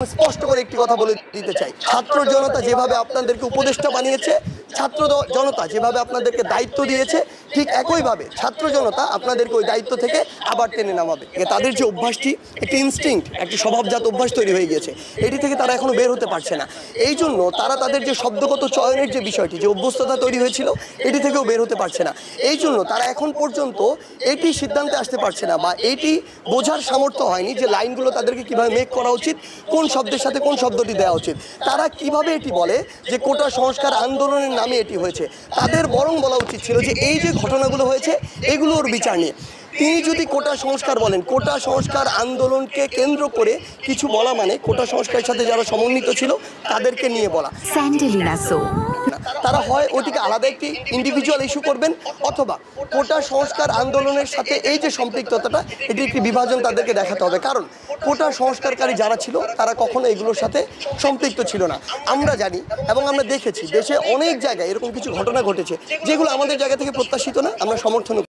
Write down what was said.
স্পষ্ট করে একটি কথা বলে দিতে চাই, ছাত্র জনতা যেভাবে আপনাদেরকে উপদেষ্টা বানিয়েছে, ছাত্র জনতা যেভাবে আপনাদেরকে দায়িত্ব দিয়েছে, ঠিক একইভাবে ছাত্র জনতা আপনাদেরকে ওই দায়িত্ব থেকে আবার টেনে নামাবে। তাদের যে অভ্যাসটি, একটি ইনস্টিংক্ট, একটি স্বভাবজাত অভ্যাস তৈরি হয়ে গিয়েছে, এটি থেকে তারা এখনো বের হতে পারছে না। এই জন্য তারা তাদের যে শব্দগত চয়নের যে বিষয়টি, যে অভ্যস্ততা তৈরি হয়েছিল, এটি থেকেও বের হতে পারছে না। এই জন্য তারা এখন পর্যন্ত এটি সিদ্ধান্তে আসতে পারছে না, বা এটি বোঝার সামর্থ্য হয়নি যে লাইনগুলো তাদেরকে কিভাবে মেক করা উচিত, কোন শব্দের সাথে কোন শব্দটি দেওয়া উচিত। তারা কিভাবে এটি বলে যে কোটা সংস্কার আন্দোলনের নামে এটি হয়েছে। তাদের বরং বলা উচিত ছিল যে এই যে ঘটনাগুলো হয়েছে এগুলোর বিচার নিয়ে। তিনি যদি কোটা সংস্কার বলেন, কোটা সংস্কার আন্দোলনকে কেন্দ্র করে কিছু বলা মানে কোটা সংস্কারের সাথে যারা সমন্বিত ছিল তাদেরকে নিয়ে বলা। স্যান্ডেলিনা সো তারা হয় ওটিকে আলাদা একটি ইন্ডিভিজুয়াল ইস্যু করবেন, অথবা কোটা সংস্কার আন্দোলনের সাথে এই যে সম্পৃক্ততাটা, এটি একটি বিভাজন তাদেরকে দেখাতে হবে। কারণ কোটা সংস্কারকারী যারা ছিল তারা কখনো এগুলোর সাথে সম্পৃক্ত ছিল না। আমরা জানি এবং আমরা দেখেছি দেশে অনেক জায়গায় এরকম কিছু ঘটনা ঘটেছে যেগুলো আমাদের জায়গা থেকে প্রত্যাশিত না, আমরা সমর্থন